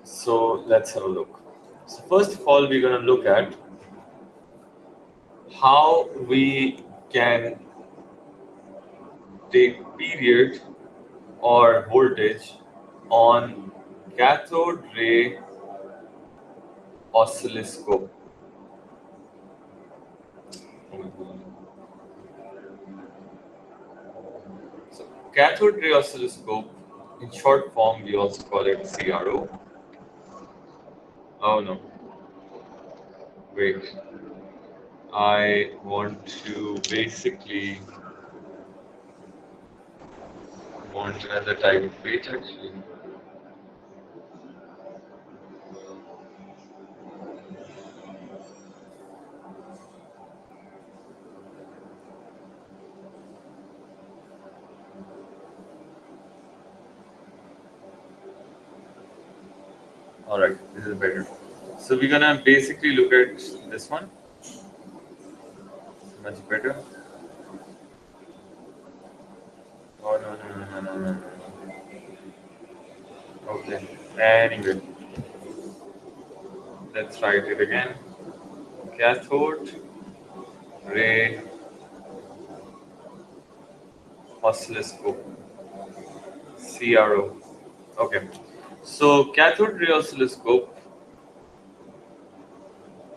So let's have a look. So first of all, we're going to look at how we can take period or voltage on cathode ray oscilloscope. So cathode ray oscilloscope, in short form, we also call it CRO. Oh no, wait. I want to basically want another type of page actually. Alright, this is better. So we're gonna basically look at this one. Much better. Oh no no no no no no. Okay. Anyway, let's write it again. Cathode ray oscilloscope. CRO. Okay. So cathode ray oscilloscope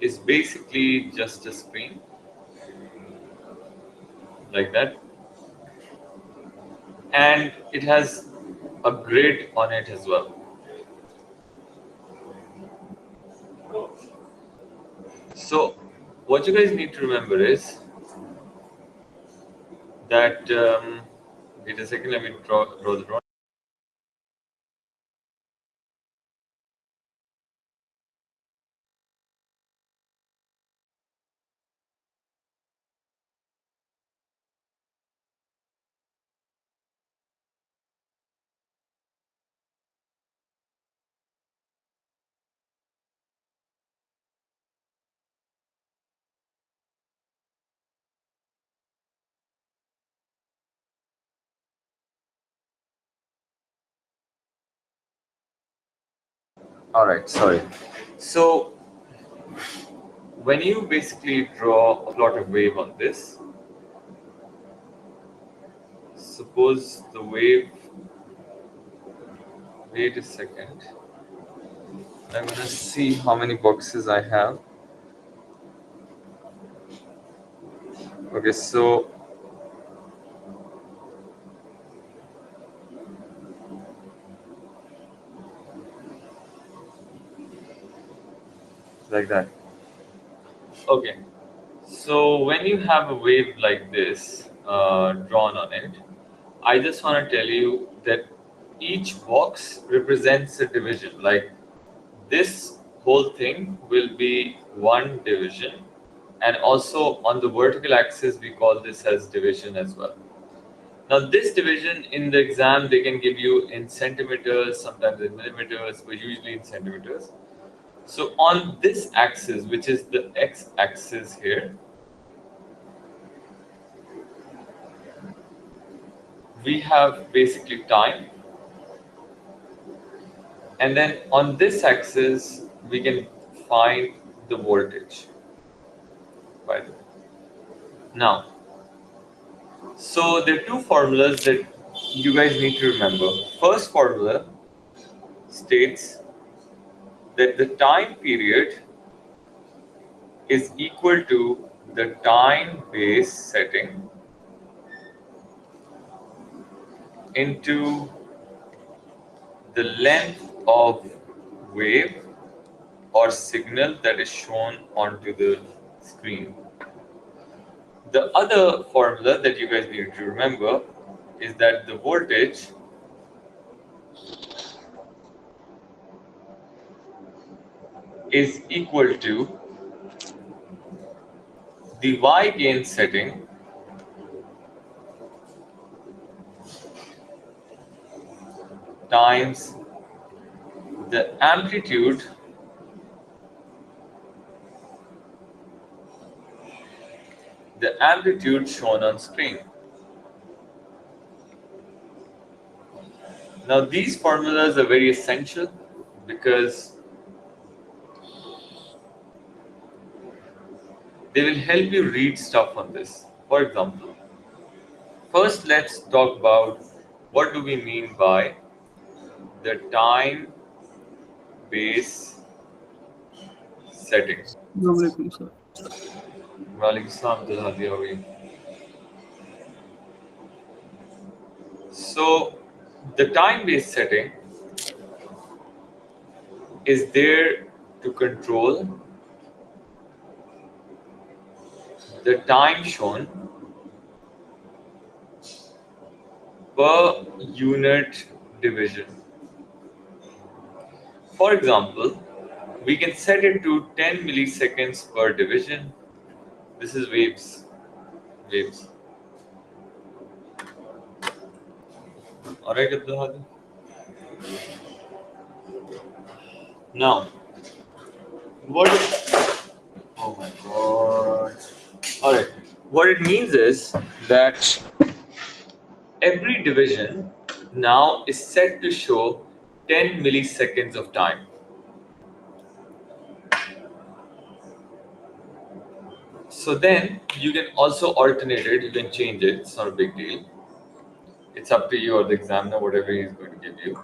is basically just a screen like that, and it has a grid on it as well. So what you guys need to remember is that wait a second, let me draw the drawing. All right, sorry. So when you basically draw a plot of wave on this, suppose the wave, wait a second, I'm gonna see how many boxes I have. Okay, so like that. Okay, so when you have a wave like this drawn on it, I just want to tell you that each box represents a division. Like this whole thing will be one division, and also on the vertical axis we call this as division as well. Now this division in the exam they can give you in centimeters, sometimes in millimeters, but usually in centimeters. So on this axis, which is the x-axis here, we have basically time, and then on this axis we can find the voltage, by the way. Now, so there are two formulas that you guys need to remember. First formula states that the time period is equal to the time base setting into the length of wave or signal that is shown onto the screen. The other formula that you guys need to remember is that the voltage is equal to the Y gain setting times the amplitude shown on screen. Now these formulas are very essential because they will help you read stuff on this. For example, first let's talk about what do we mean by the time base setting. Assalamualaikum, sir. Walaikum Assalam, Jalhadi, how are you? So, the time base setting is there to control the time shown per unit division. For example, we can set it to 10 milliseconds per division. This is waves. Waves. Alright, Abdul Hadi? Now, what? Oh my god. Alright. What it means is that every division now is set to show 10 milliseconds of time. So then you can also alternate it, you can change it, it's not a big deal. It's up to you or the examiner, whatever he's going to give you.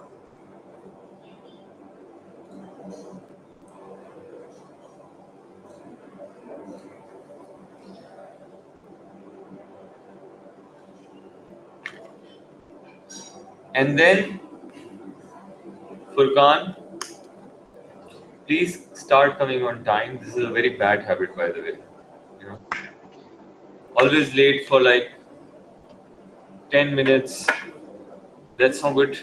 And then, Furkan, please start coming on time. This is a very bad habit, by the way. You know, always late for like 10 minutes. That's not good.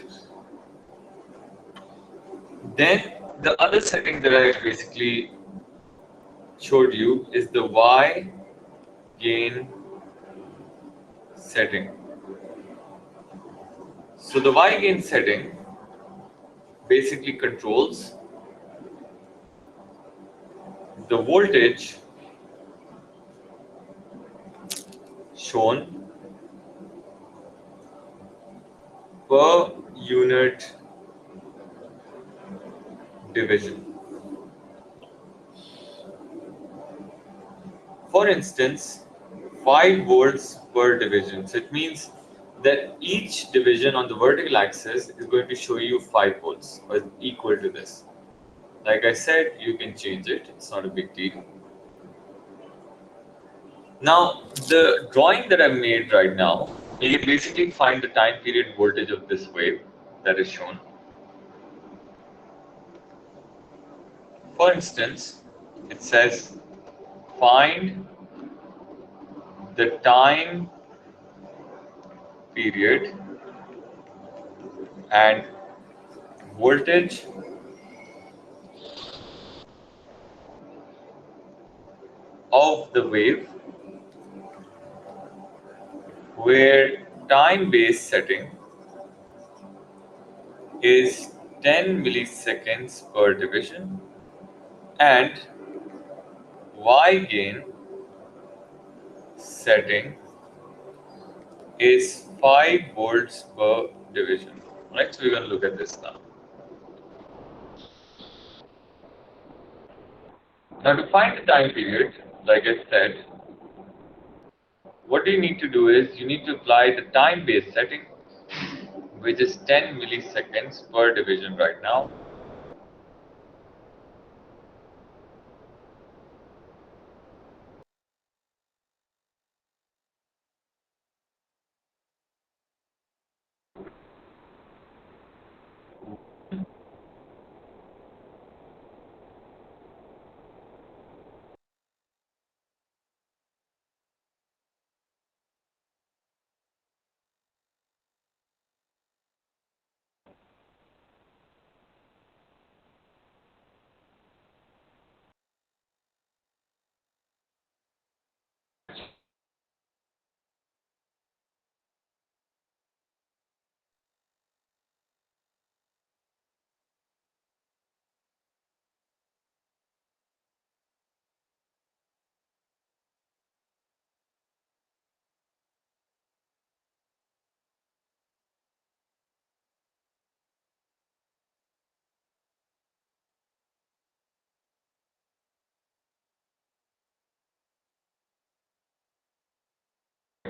Then the other setting that I basically showed you is the Y gain setting. So the Y gain setting basically controls the voltage shown per unit division. For instance, 5 volts per division. So it means that each division on the vertical axis is going to show you 5 volts or equal to this. Like I said, you can change it, it's not a big deal. Now, the drawing that I've made right now, you can basically find the time period voltage of this wave that is shown. For instance, it says find the time period and voltage of the wave where time base setting is 10 milliseconds per division and Y gain setting is 5 volts per division. Right, so we're going to look at this now. Now, to find the time period, like I said, what you need to do is you need to apply the time base setting, which is 10 milliseconds per division right now.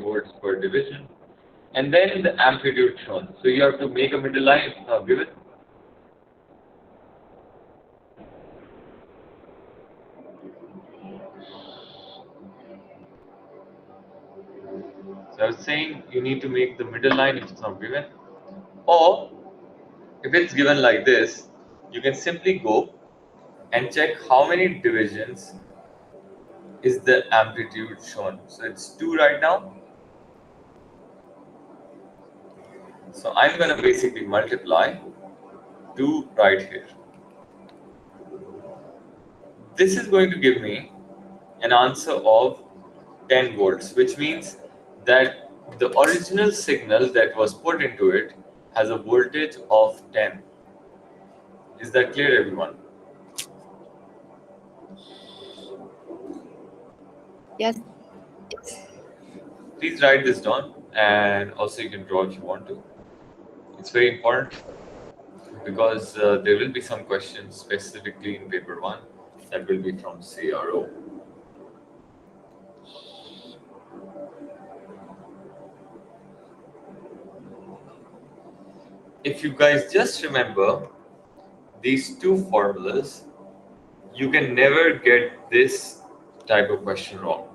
volts per division, and then the amplitude shown. So you have to make a middle line if not given. So I was saying you need to make the middle line if it's not given, or if it's given like this, you can simply go and check how many divisions is the amplitude shown. So it's 2 right now. So I'm going to basically multiply 2 right here. This is going to give me an answer of 10 volts, which means that the original signal that was put into it has a voltage of 10. Is that clear, everyone? Yes. Please write this down, and also you can draw if you want to. It's very important because there will be some questions specifically in paper 1 that will be from CRO. If you guys just remember these two formulas, you can never get this type of question wrong.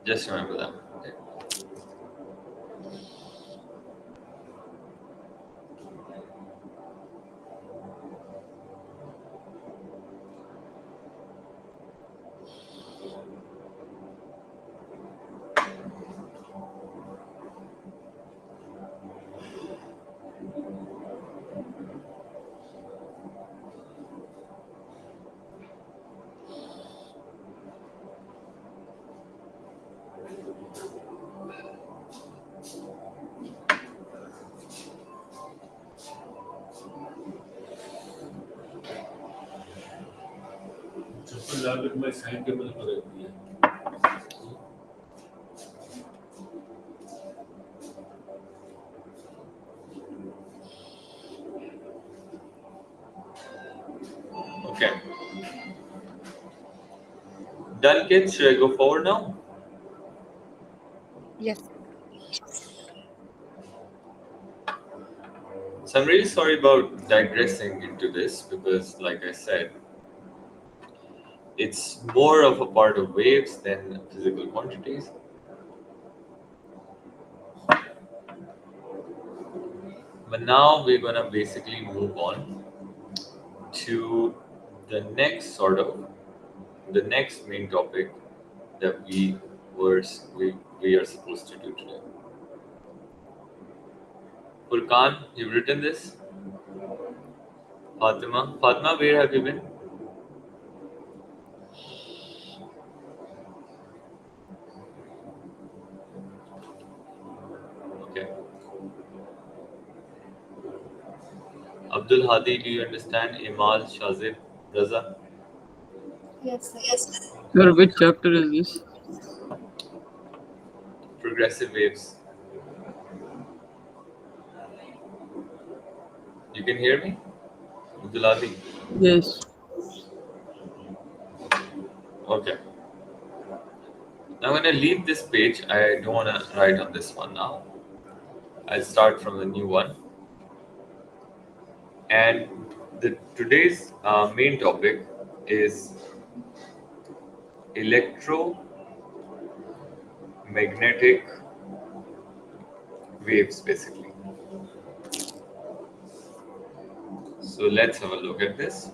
Just remember that. Okay? Okay. Done, kids? Should I go forward now? Yes. So I'm really sorry about digressing into this because, like I said, it's more of a part of waves than physical quantities. But now we're gonna basically move on to the next the next main topic that we are supposed to do today. Furkan, you've written this. Fatima, where have you been? Okay. Abdul Hadi, do you understand? Imal, Shazid, Raza? Yes, sir. Sir, which chapter is this? Progressive waves. You can hear me? Abdul Hadi? Yes. Okay. Now I'm going to leave this page. I don't want to write on this one now. I'll start from the new one. And today's main topic is electromagnetic waves, basically. So let's have a look at this.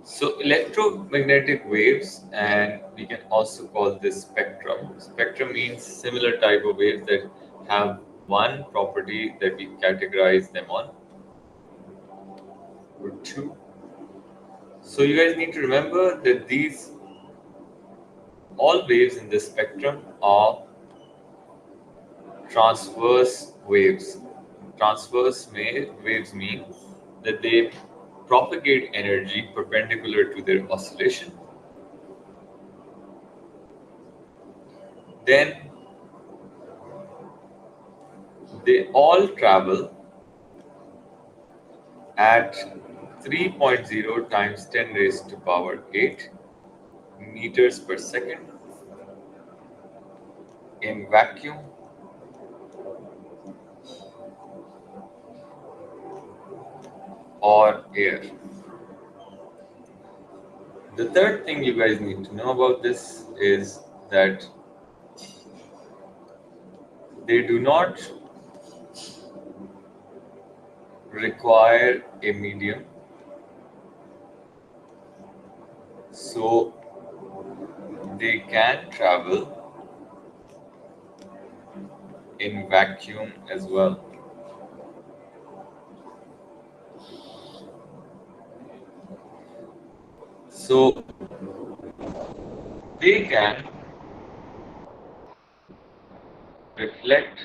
So electromagnetic waves, and we can also call this spectrum. Spectrum means similar type of waves that have one property that we categorize them on, or two. So you guys need to remember that these all waves in this spectrum are transverse waves. Waves mean that they propagate energy perpendicular to their oscillation. Then they all travel at 3.0 times 10 raised to power 8 meters per second. in vacuum, or air. The third thing you guys need to know about this is that they do not require a medium, so they can travel in vacuum as well. So they can reflect,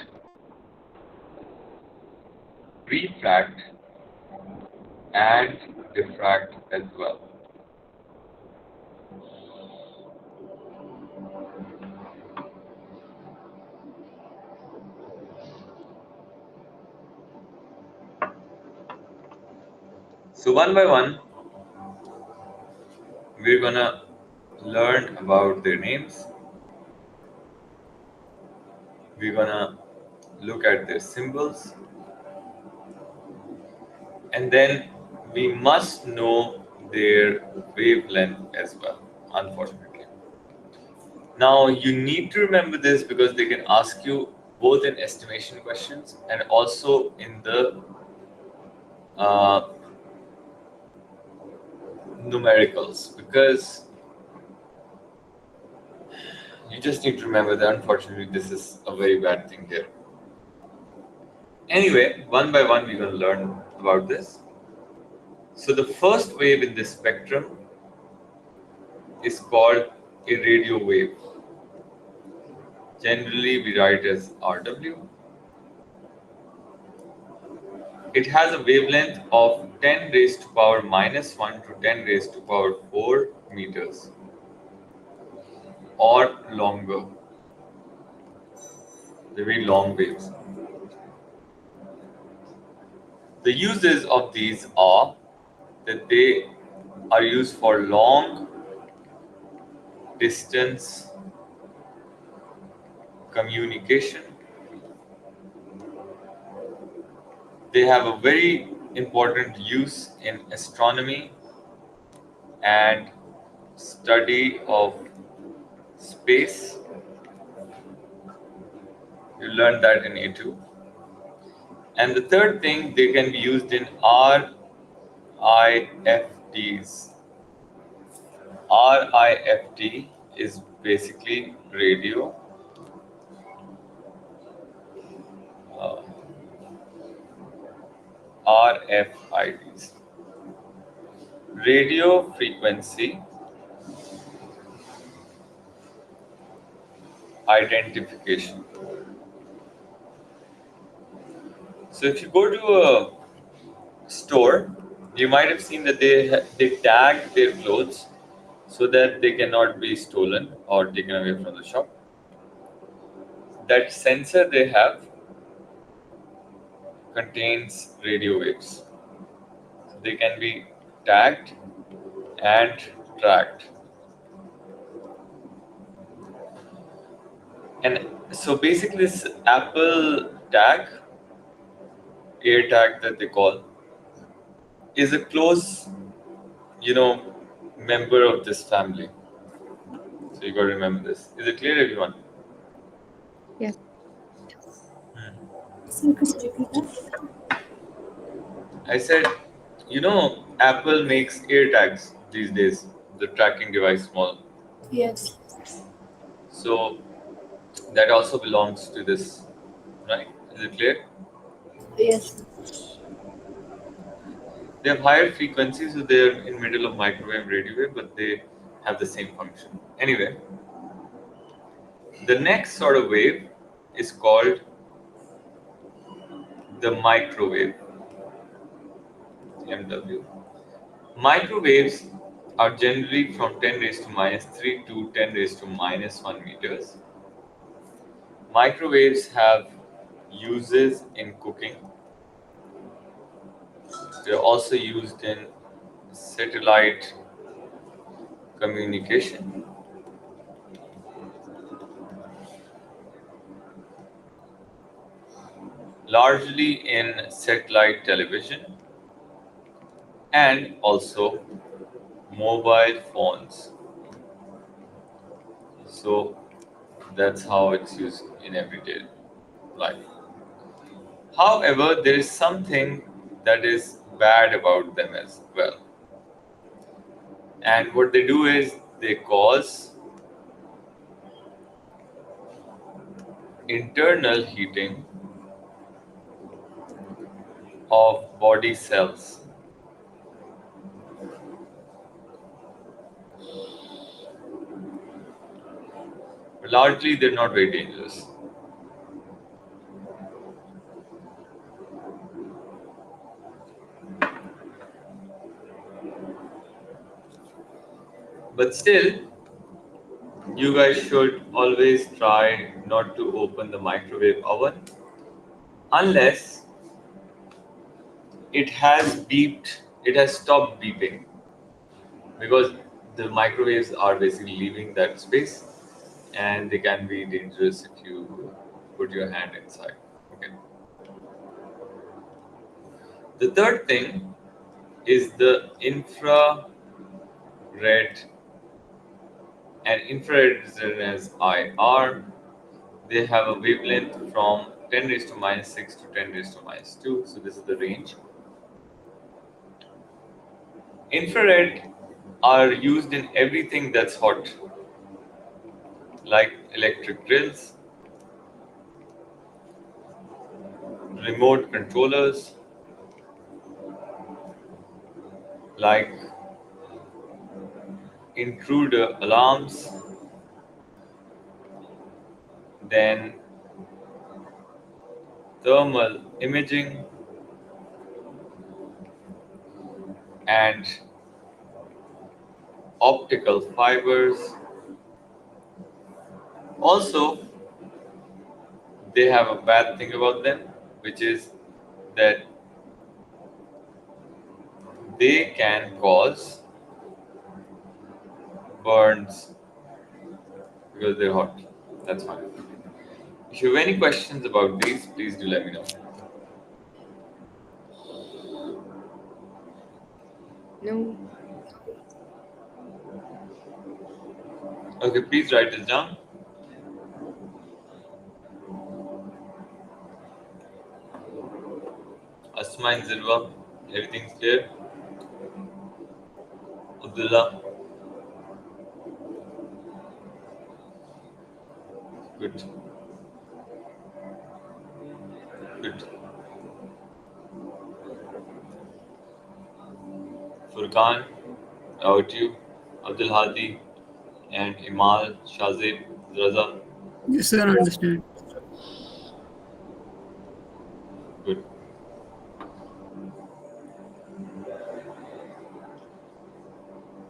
refract, and diffract as well. So one by one, we're gonna learn about their names. We're gonna look at their symbols, and then we must know their wavelength as well, unfortunately. Now, you need to remember this because they can ask you both in estimation questions and also in the uh, numericals, because you just need to remember that unfortunately this is a very bad thing here. Anyway, one by one we're going to learn about this. So the first wave in this spectrum is called a radio wave. Generally we write as RW. It has a wavelength of 10 raised to power minus 1 to 10 raised to power 4 meters or longer. They're very long waves. The uses of these are that they are used for long distance communication. They have a very important use in astronomy and study of space. You learned that in A2. And the third thing, they can be used in RIFTs. RIFT is basically radio uh, RFIDs. Radio frequency identification. So if you go to a store, you might have seen that they tag their clothes so that they cannot be stolen or taken away from the shop. That sensor they have contains radio waves. So they can be tagged and tracked. And so basically this Apple tag, air tag that they call, is a close, you know, member of this family. So you got to remember this. Is it clear, everyone? Yes. Sir, could you repeat that? I said, Apple makes ear tags these days, the tracking device small. Yes. So that also belongs to this, right? Is it clear? Yes. They have higher frequencies, so they're in middle of microwave, radio wave, but they have the same function. Anyway, the next sort of wave is called the microwave, MW. Microwaves are generally from 10 raised to minus 3 to 10 raised to minus 1 meters. Microwaves have uses in cooking. They're also used in satellite communication. largely in satellite television and also mobile phones. So that's how it's used in everyday life. However, there is something that is bad about them as well. And what they do is they cause internal heating of body cells. But largely, they're not very dangerous. But still, you guys should always try not to open the microwave oven unless it has stopped beeping because the microwaves are basically leaving that space and they can be dangerous if you put your hand inside. Okay. The third thing is the infrared, and infrared is known as IR. They have a wavelength from 10 raised to minus 6 to 10 raised to minus 2. So this is the range. Infrared are used in everything that's hot, like electric grills, remote controllers, like intruder alarms, then thermal imaging, and optical fibers. Also, they have a bad thing about them, which is that they can cause burns because they're hot. That's fine. If you have any questions about these, please do let me know. No. Okay, please write this down. Asma and Zilwa, everything's clear. Abdullah, good, good. Furqan, about you, Abdul Hadi, and Imal, Shazib, Raza, Yes, sir, I understand. good.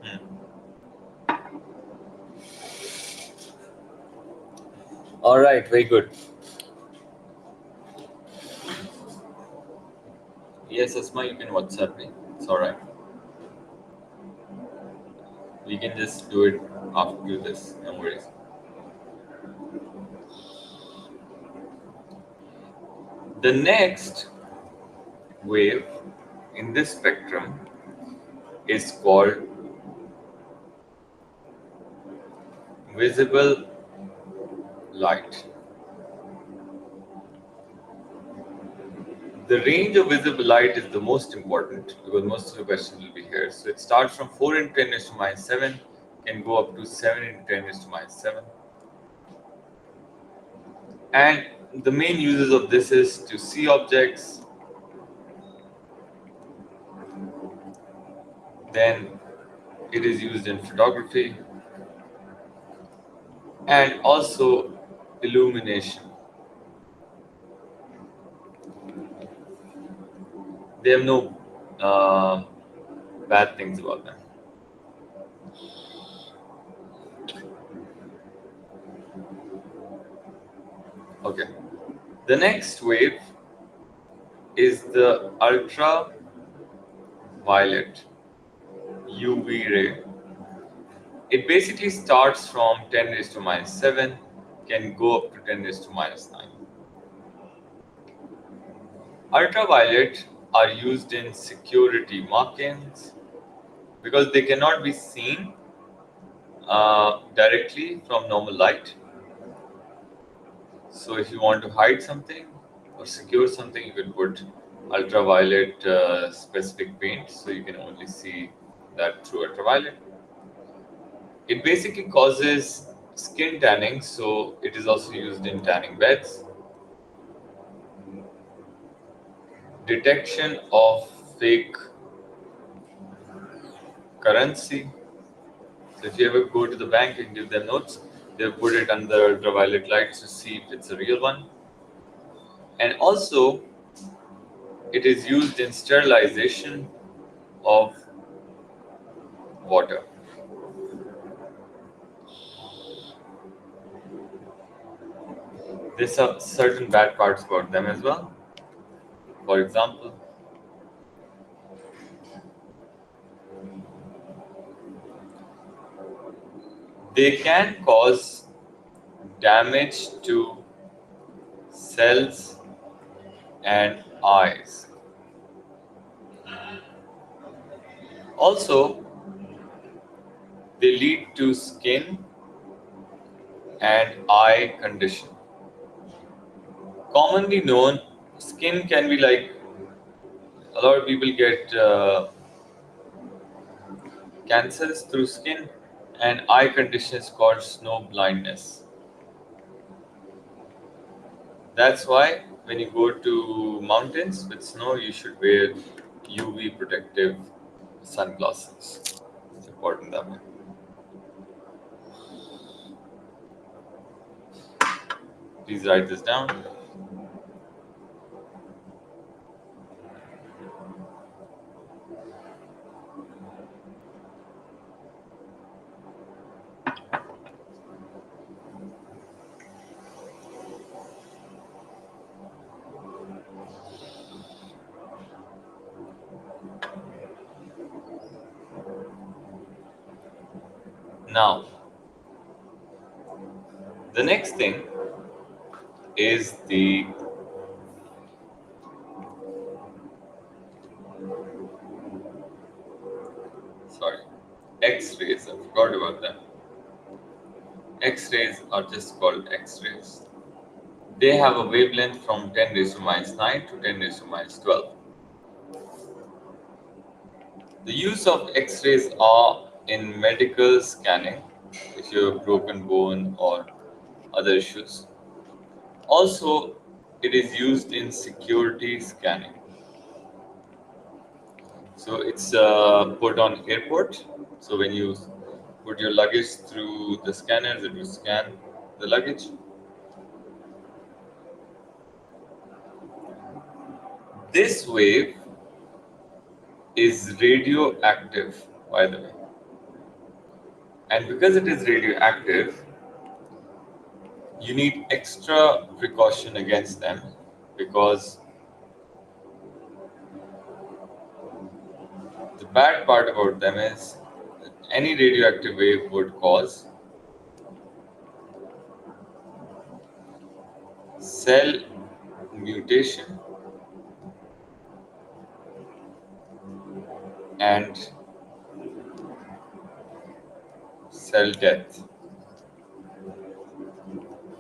Hmm. All right, very good. Yes, Asma, you can WhatsApp me. It's all right. We can just do it after this. No worries. The next wave in this spectrum is called visible light. The range of visible light is the most important because most of the questions will be here. So it starts from 4 into 10 raised to minus 7, can go up to 7 into 10 raised to minus 7. And the main uses of this is to see objects, then it is used in photography, and also illumination. They have no uh, bad things about them. Okay. The next wave is the ultraviolet UV ray. It basically starts from 10 raised to minus 7, can go up to 10 raised to minus 9. Ultraviolet are used in security markings because they cannot be seen directly from normal light. So if you want to hide something or secure something, you can put ultraviolet specific paint, so you can only see that through ultraviolet. It basically causes skin tanning, so it is also used in tanning beds. Detection of fake currency. So if you ever go to the bank and give them notes, they'll put it under ultraviolet lights to see if it's a real one. And also, it is used in sterilization of water. There's certain bad parts about them as well. For example, they can cause damage to cells and eyes. Also, they lead to skin and eye condition. Commonly known, skin can be like a lot of people get cancers through skin, and eye conditions called snow blindness. That's why when you go to mountains with snow, you should wear UV protective sunglasses. It's important that way. Please write this down. Now, the next thing is the sorry, X-rays. I forgot about them. X-rays are just called X-rays. They have a wavelength from 10 raised to minus 9 to 10 raised to minus 12. The use of X-rays are in medical scanning if you have broken bone or other issues. Also, it is used in security scanning. So it's put on airport. So when you put your luggage through the scanners, it will scan the luggage. This wave is radioactive, by the way. And because it is radioactive, you need extra precaution against them because the bad part about them is that any radioactive wave would cause cell mutation and cell death.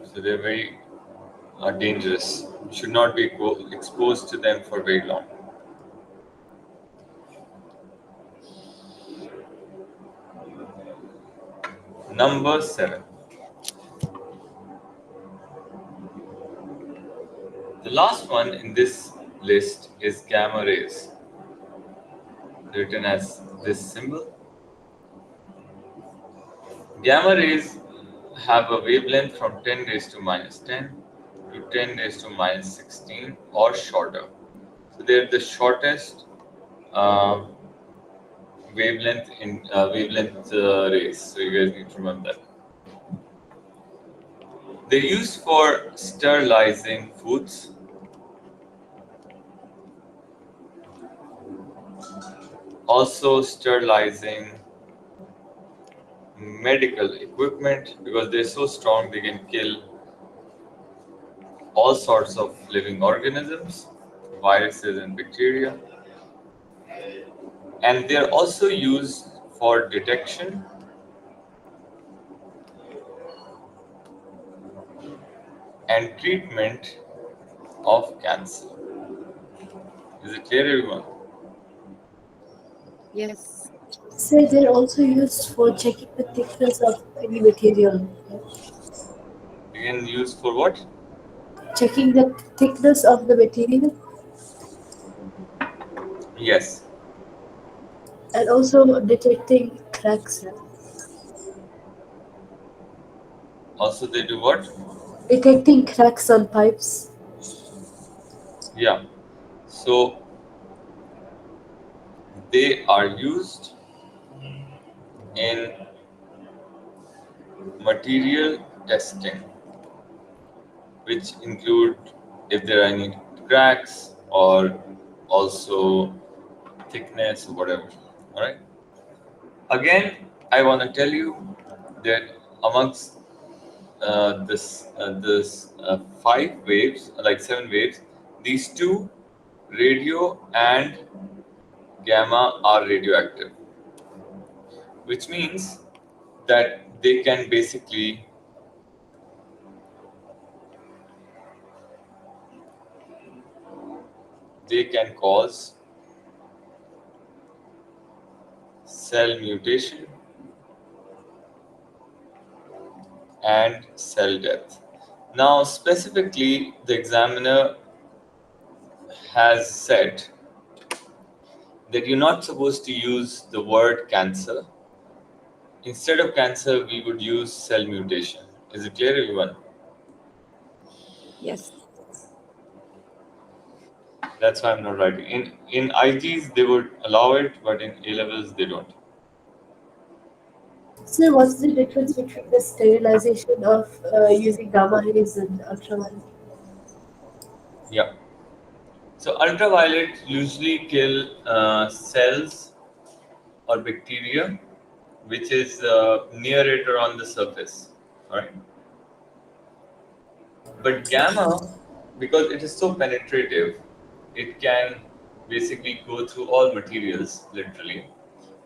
So they're very dangerous. You should not be exposed to them for very long. Number 7. The last one in this list is gamma rays, written as this symbol. Gamma rays have a wavelength from 10 raised to minus 10 to 10 raised to minus 16 or shorter. So they're the shortest uh, wavelength rays. So you guys need to remember that. They're used for sterilizing foods, also sterilizing medical equipment because they're so strong they can kill all sorts of living organisms. viruses and bacteria, and they are also used for detection and treatment of cancer. Is it clear, everyone? Yes. So they're also used for checking the thickness of any material. You can use for what? Checking the thickness of the material Yes. and also detecting cracks. Also, they do what? Detecting cracks on pipes. Yeah. So they are used in material testing, which include if there are any cracks or also thickness or whatever. All right. Again, I want to tell you that amongst this five waves, like seven waves, these two, radio and gamma, are radioactive, which means that they can cause cell mutation and cell death. Now, specifically, the examiner has said that you're not supposed to use the word cancer. Instead of cancer, we would use cell mutation. Is it clear, everyone? Yes. That's why I'm not writing. In IGs, they would allow it, but in A levels, they don't. So what's the difference between the sterilization of using gamma rays and ultraviolet? Yeah. So ultraviolet usually kill cells or bacteria, which is near it or on the surface. All right. But gamma, because it is so penetrative, it can basically go through all materials, literally,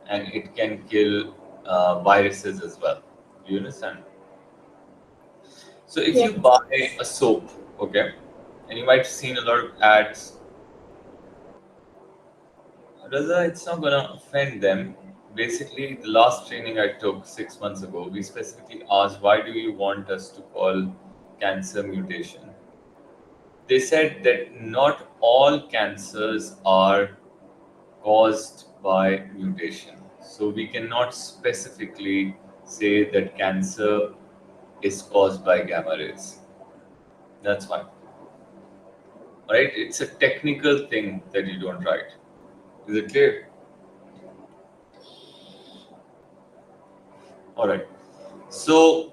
and it can kill viruses as well. Do you understand? So if Yeah. you buy a soap, okay, and you might have seen a lot of ads, Raza, it's not gonna offend them. Basically, the last training I took 6 months ago, we specifically asked, why do you want us to call cancer mutation? They said that not all cancers are caused by mutation. So we cannot specifically say that cancer is caused by gamma rays. That's why. Right? It's a technical thing that you don't write. Is it clear? All right. So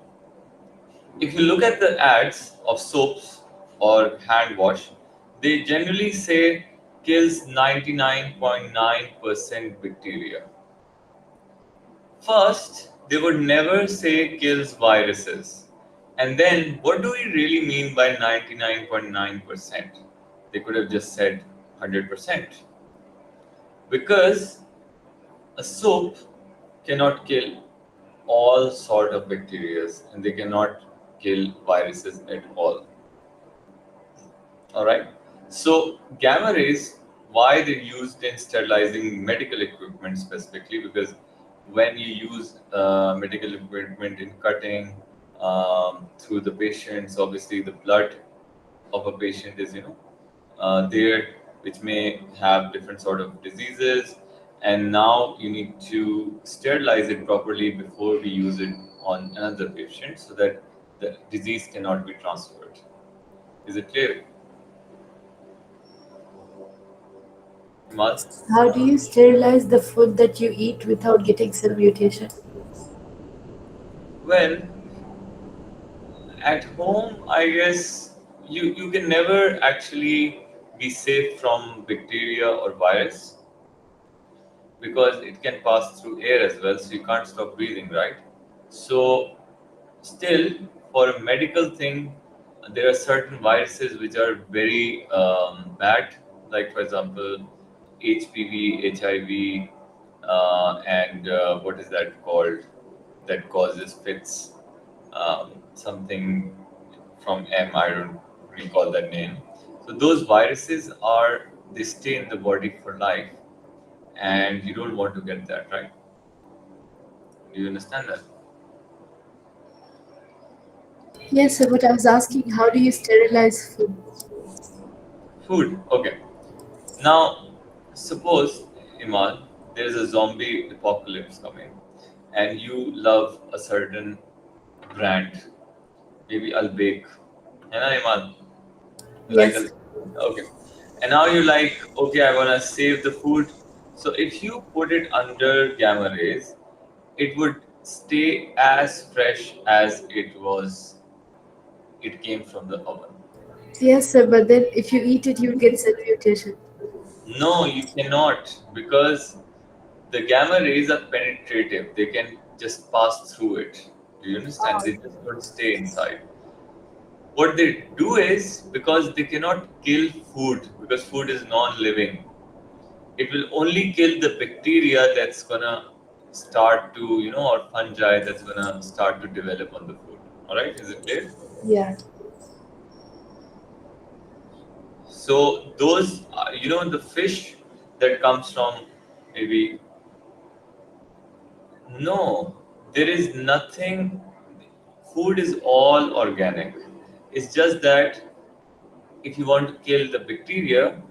if you look at the ads of soaps or hand wash, they generally say kills 99.9% bacteria. First, they would never say kills viruses. And then, what do we really mean by 99.9%? They could have just said 100%. Because a soap cannot kill all sort of bacteria and they cannot kill viruses at all. All right. So gamma rays, why they're used in sterilizing medical equipment specifically, because when you use medical equipment in cutting through the patients, obviously the blood of a patient is there, which may have different sort of diseases, and now you need to sterilize it properly before we use it on another patient so that the disease cannot be transferred. Is it clear, Himal? How do you sterilize the food that you eat without getting cell mutation? Well, at home, I guess you can never actually be safe from bacteria or virus because it can pass through air as well, so you can't stop breathing, right? So, still, for a medical thing, there are certain viruses which are very bad. like for example, HPV, HIV, and what is that called? That causes fits. Something from M. I don't recall that name. So those viruses are they stay in the body for life, and you don't want to get that, right? Do you understand that? Yes, sir, but I was asking, how do you sterilize food? Food. Okay. Now, suppose, Iman, there is a zombie apocalypse coming, and you love a certain brand, maybe Albake. You know, Iman, you like Yes. Albake? Okay. And now you like, okay, I wanna save the food. So if you put it under gamma rays, it would stay as fresh as it came from the oven. Yes, sir, but then if you eat it, you'll get cell mutation. No, you cannot because the gamma rays are penetrative. They can just pass through it. Do you understand? They just don't stay inside. What they do is because they cannot kill food because food is non-living. It will only kill the bacteria that's gonna start to, or fungi that's gonna start to develop on the food. All right, is it clear? Yeah. So those, the fish that comes from maybe no, there is nothing. Food is all organic. It's just that if you want to kill the bacteria,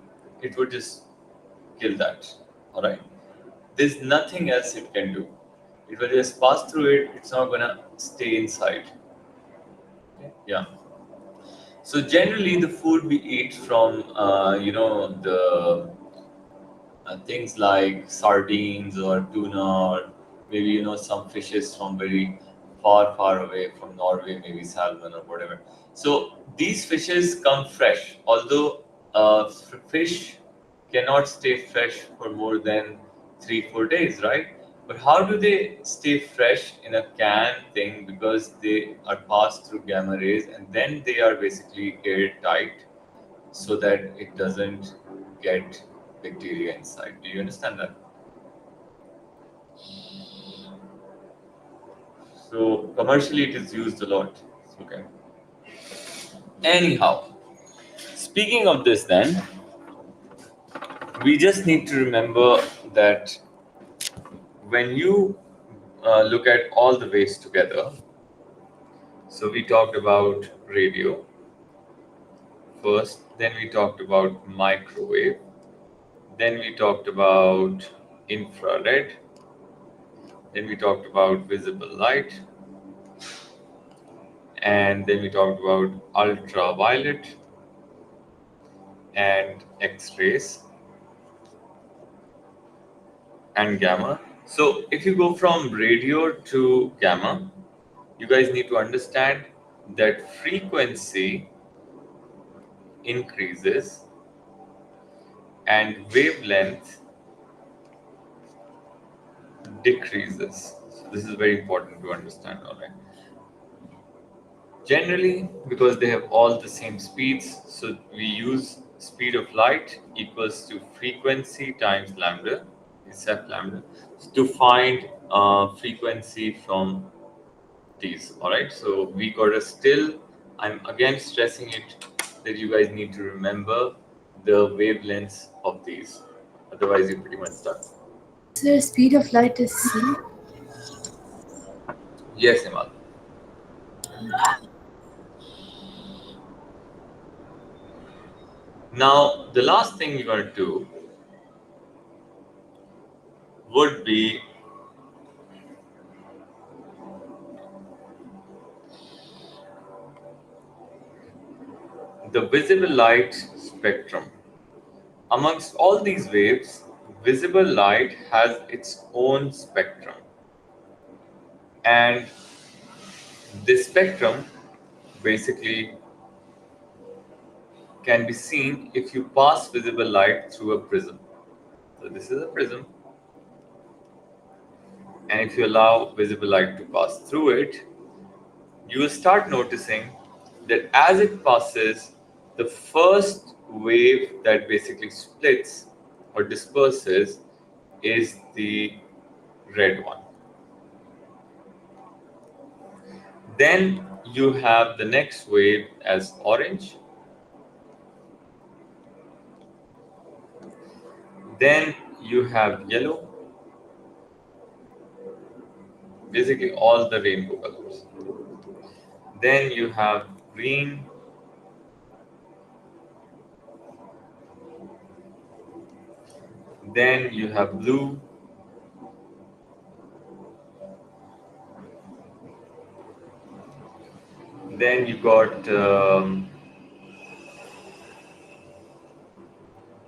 it would just kill that. All right. There's nothing else it can do. It will just pass through it. It's not gonna stay inside. Yeah. So generally, the food we eat from, the things like sardines or tuna or maybe some fishes from very far away from Norway, maybe salmon or whatever. So these fishes come fresh, although fish cannot stay fresh for more than 3-4 days, right? But how do they stay fresh in a can thing? Because they are passed through gamma rays and then they are basically airtight so that it doesn't get bacteria inside. Do you understand that? So commercially, it is used a lot. Okay. Anyhow, speaking of this, then we just need to remember that when you look at all the waves together, so we talked about radio first, then we talked about microwave, then we talked about infrared, then we talked about visible light, and then we talked about ultraviolet and X-rays and gamma. So if you go from radio to gamma, you guys need to understand that frequency increases and wavelength decreases. So this is very important to understand, all right? Generally, because they have all the same speeds, so we use speed of light equals to frequency times lambda, except lambda, to find frequency from these. All right, so we got a still. I'm again stressing it that you guys need to remember the wavelengths of these. Otherwise, you're pretty much stuck. Sir, speed of light is c. Yes, Imal. Now, the last thing we're going to do would be the visible light spectrum. Amongst all these waves, visible light has its own spectrum. And this spectrum basically can be seen if you pass visible light through a prism. So this is a prism, and if you allow visible light to pass through it, you will start noticing that as it passes, the first wave that basically splits or disperses is the red one. Then you have the next wave as orange. Then you have yellow, basically all the rainbow colors. Then you have green, then you have blue, then you got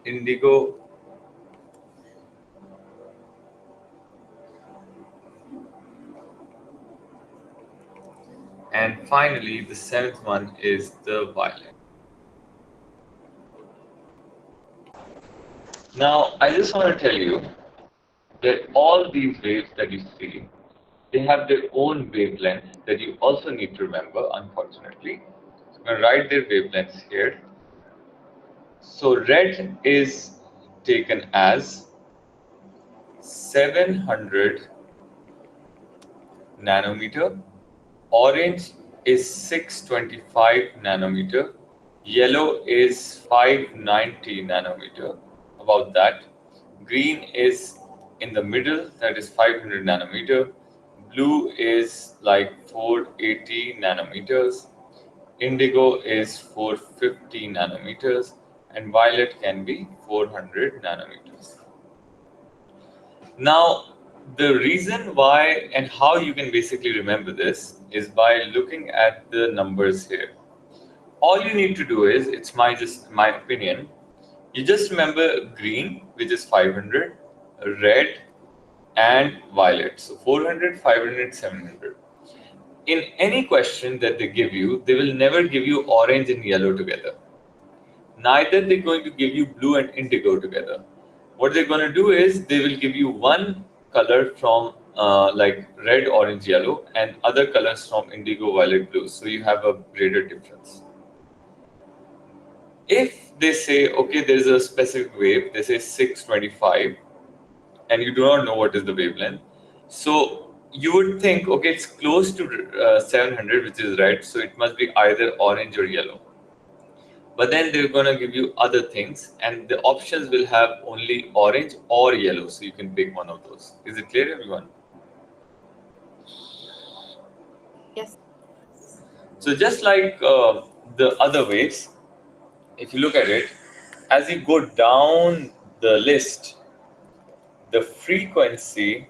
indigo, and finally the seventh one is the violet. Now, I just want to tell you that all these waves that you see, they have their own wavelength that you also need to remember, unfortunately. So I'm going to write their wavelengths here. So red is taken as 700 nanometer, orange is 625 nanometer, yellow is 590 nanometer, about that. Green is in the middle, that is 500 nanometer. Blue is like 480 nanometers. Indigo is 450 nanometers. And violet can be 400 nanometers. Now, the reason why and how you can basically remember this is by looking at the numbers here. All you need to do is, it's my opinion, you just remember green, which is 500, red, and violet. So 400, 500, 700. In any question that they give you, they will never give you orange and yellow together. Neither they're going to give you blue and indigo together. What they're going to do is they will give you one color from like red, orange, yellow, and other colors from indigo, violet, blue. So you have a greater difference. If they say, okay, there's a specific wave, they say 625, and you do not know what is the wavelength, so you would think, okay, it's close to 700, which is red, so it must be either orange or yellow. But then they're going to give you other things, and the options will have only orange or yellow, so you can pick one of those. Is it clear, everyone? Yes. So just like the other waves, if you look at it, as you go down the list, the frequency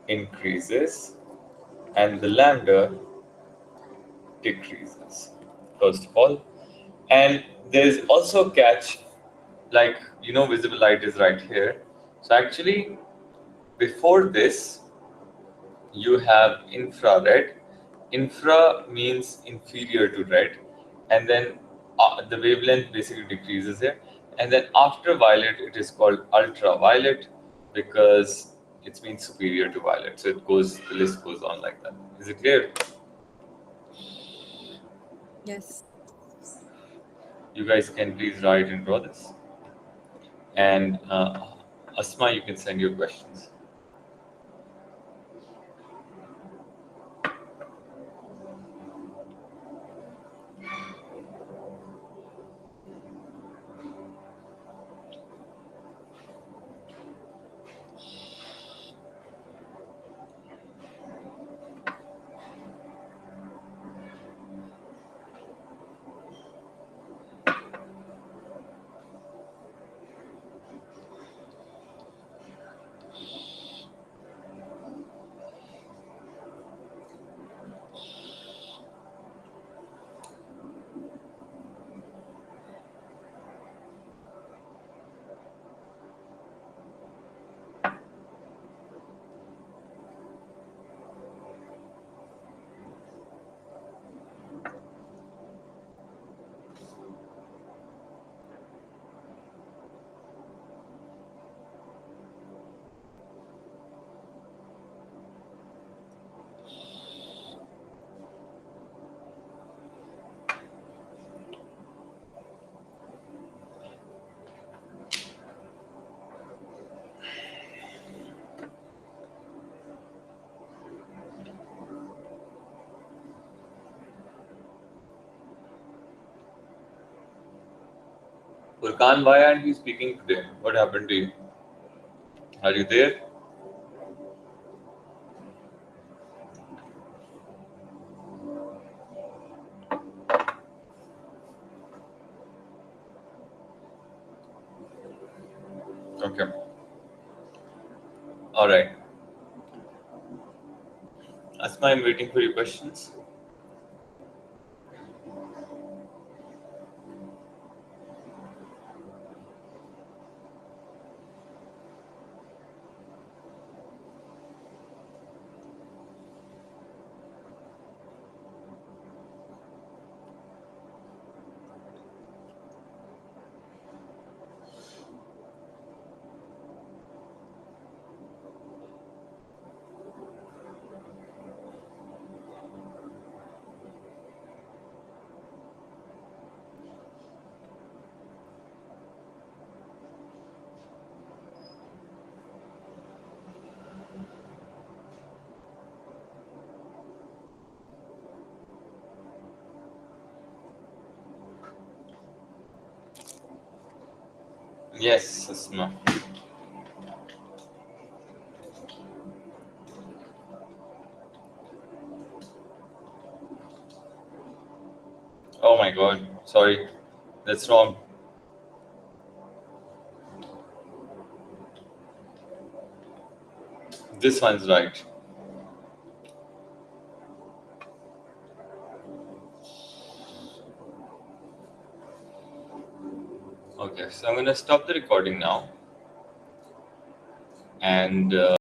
increases and the lambda decreases, first of all. And there's also a catch, like, visible light is right here. So actually, before this, you have infrared. Infra means inferior to red, and then the wavelength basically decreases here. And then after violet, it is called ultraviolet because it's means superior to violet. So the list goes on like that. Is it clear? Yes. You guys can please write and draw this. And Asma, you can send your questions. Furkan, why aren't you speaking today? What happened to you? Are you there? Okay. All right. Asma, I'm waiting for your questions. Yes, Asma. Oh my God. Sorry. That's wrong. This one's right. Okay, so I'm going to stop the recording now. And